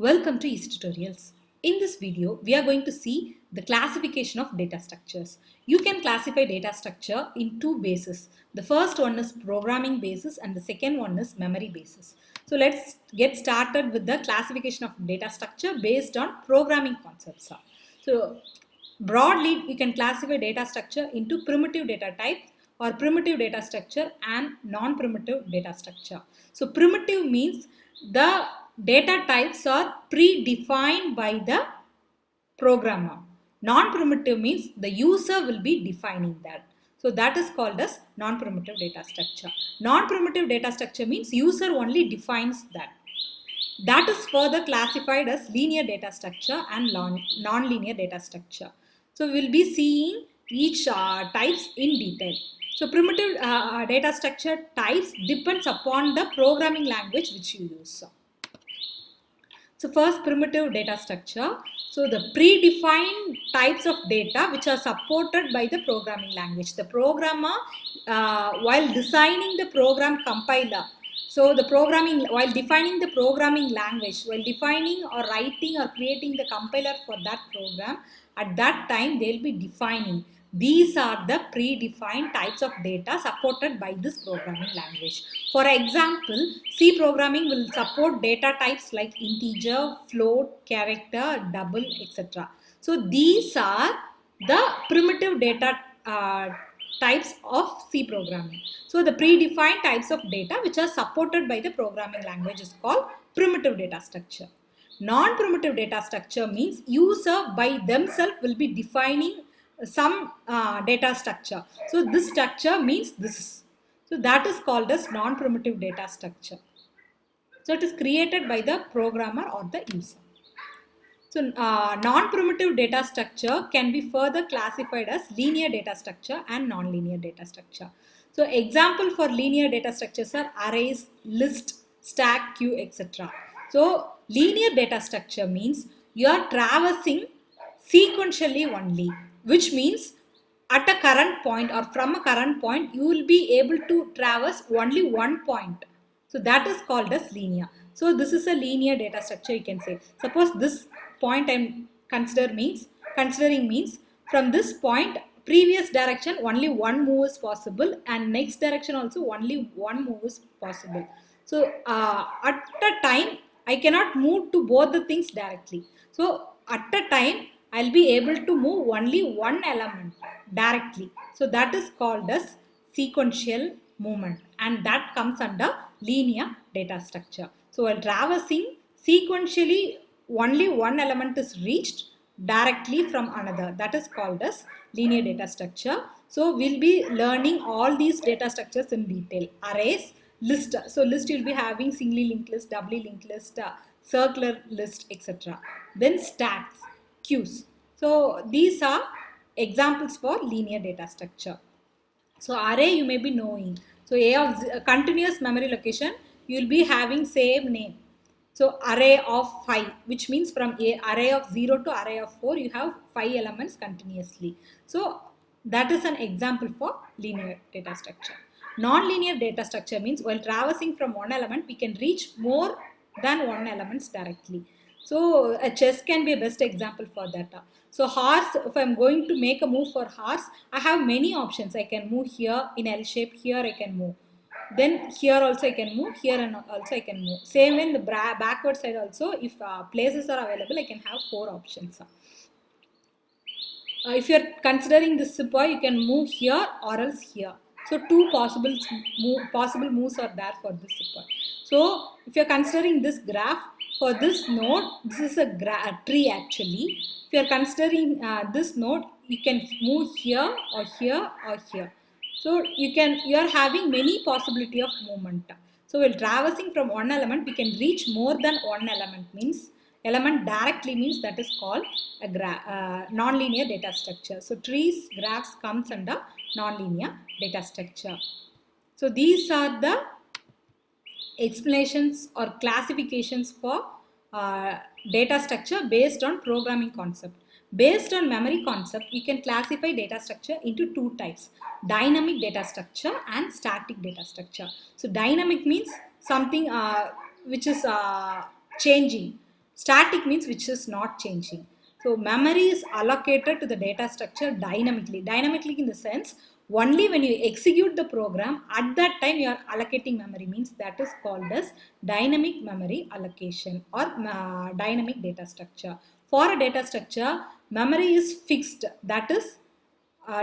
Welcome to Easy Tutorials. In this video, we are going to see the classification of data structures. You can classify data structure in two bases. The first one is programming basis and the second one is memory basis. So let's get started with the classification of data structure based on programming concepts. So broadly, you can classify data structure into primitive data type or primitive data structure and non-primitive data structure. So primitive means the data types are predefined by the programmer. Non-primitive means the user will be defining that. So that is called as non-primitive data structure. Non-primitive data structure means user only defines that. That is further classified as linear data structure and non-linear data structure. So we will be seeing each types in detail. So primitive data structure types depends upon the programming language which you use. So first, primitive data structure. So the predefined types of data which are supported by the programming language. The programmer, while designing the program compiler, so the programming, while defining the programming language, while defining or writing or creating the compiler for that program, at that time they will be defining. These are the predefined types of data supported by this programming language. For example, C programming will support data types like integer, float, character, double, etc. So these are the primitive data types of C programming. So the predefined types of data which are supported by the programming language is called primitive data structure. Non-primitive data structure means user by themselves will be defining some data structure. So this structure means this. So that is called as non-primitive data structure. So it is created by the programmer or the user. So non-primitive data structure can be further classified as linear data structure and non-linear data structure. So example for linear data structures are arrays, list, stack, queue, etc. So linear data structure means you are traversing sequentially only, which means at a current point or from a current point you will be able to traverse only one point. So that is called as linear. So this is a linear data structure, you can say. Suppose this point I'm considering means from this point previous direction only one move is possible and next direction also only one move is possible. So at a time I cannot move to both the things directly. So at a time I'll be able to move only one element directly. So that is called as sequential movement and that comes under linear data structure. So while traversing sequentially only one element is reached directly from another. That is called as linear data structure. So we'll be learning all these data structures in detail. Arrays, list. So list you'll be having singly linked list, doubly linked list, circular list, etc. Then stacks, queues. So these are examples for linear data structure. So array you may be knowing. So A of continuous memory location, you will be having same name. So array of 5, which means from a array of 0 to array of 4, you have 5 elements continuously. So that is an example for linear data structure. Non-linear data structure means while traversing from one element, we can reach more than one elements directly. So a chess can be a best example for that. So horse, if I'm going to make a move for horse, I have many options. I can move here in L shape, here I can move. Then here also I can move, here and also I can move. Same in the backward side also, if places are available, I can have 4 options. If you are considering this sepoy, you can move here or else here. So 2 possible moves are there for this sepoy. So if you are considering this graph, for this node, this is a tree actually. If you are considering this node, you can move here or here or here. So you are having many possibility of movement. So while traversing from one element, we can reach more than one element. Means element directly means that is called a non-linear data structure. So trees, graphs comes under non-linear data structure. So these are the explanations or classifications for data structure based on programming concept. Based on memory concept, we can classify data structure into 2 types, dynamic data structure and static data structure. So dynamic means something which is changing. Static means which is not changing. So memory is allocated to the data structure dynamically. Dynamically in the sense, only when you execute the program, at that time you are allocating memory, means that is called as dynamic memory allocation or dynamic data structure. For a data structure, memory is fixed. That is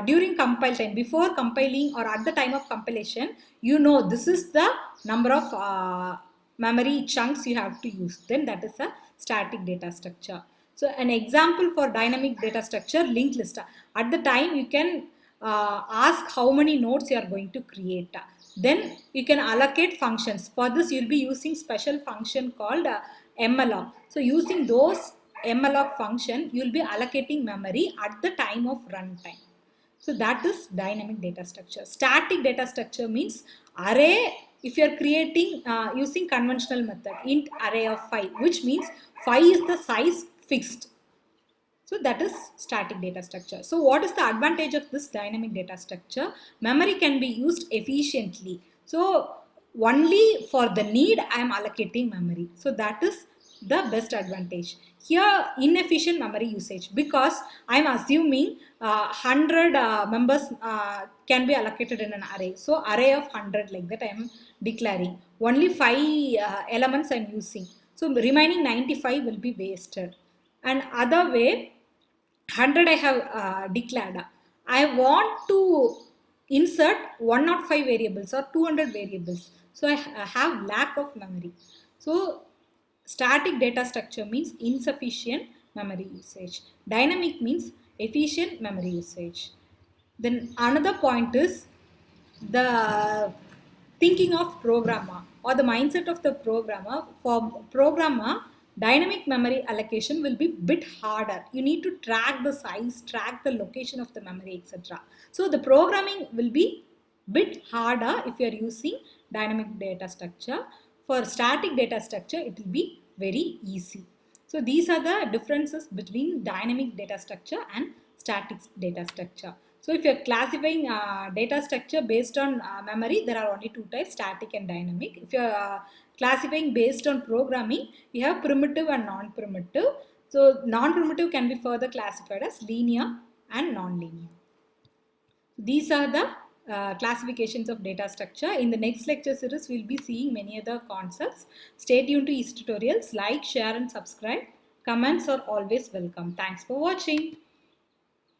during compile time, before compiling or at the time of compilation, you know this is the number of memory chunks you have to use. Then that is a static data structure. So an example for dynamic data structure, linked list. At the time you can ask how many nodes you are going to create. Then you can allocate functions. For this you will be using special function called malloc. So using those malloc function, you will be allocating memory at the time of runtime. So that is dynamic data structure. Static data structure means array. If you are creating using conventional method, int array of 5, which means 5 is the size fixed. So that is static data structure. So what is the advantage of this dynamic data structure? Memory can be used efficiently. So only for the need I am allocating memory. So that is the best advantage. Here inefficient memory usage, because I am assuming 100 members can be allocated in an array. So array of 100 like that I am declaring. Only 5 elements I am using. So remaining 95 will be wasted. And other way, 100 I have declared. I want to insert 105 variables or 200 variables. So I have lack of memory. So static data structure means insufficient memory usage. Dynamic means efficient memory usage. Then another point is the thinking of programmer or the mindset of the programmer. For programmer, dynamic memory allocation will be bit harder. You need to track the size, track the location of the memory, etc. So the programming will be bit harder if you are using dynamic data structure. For static data structure, it will be very easy. So these are the differences between dynamic data structure and static data structure. So if you are classifying data structure based on memory, there are only two types, static and dynamic. If you are classifying based on programming, you have primitive and non-primitive. So non-primitive can be further classified as linear and non-linear. These are the classifications of data structure. In the next lecture series, we will be seeing many other concepts. Stay tuned to easy tutorials. Like, share and subscribe. Comments are always welcome. Thanks for watching.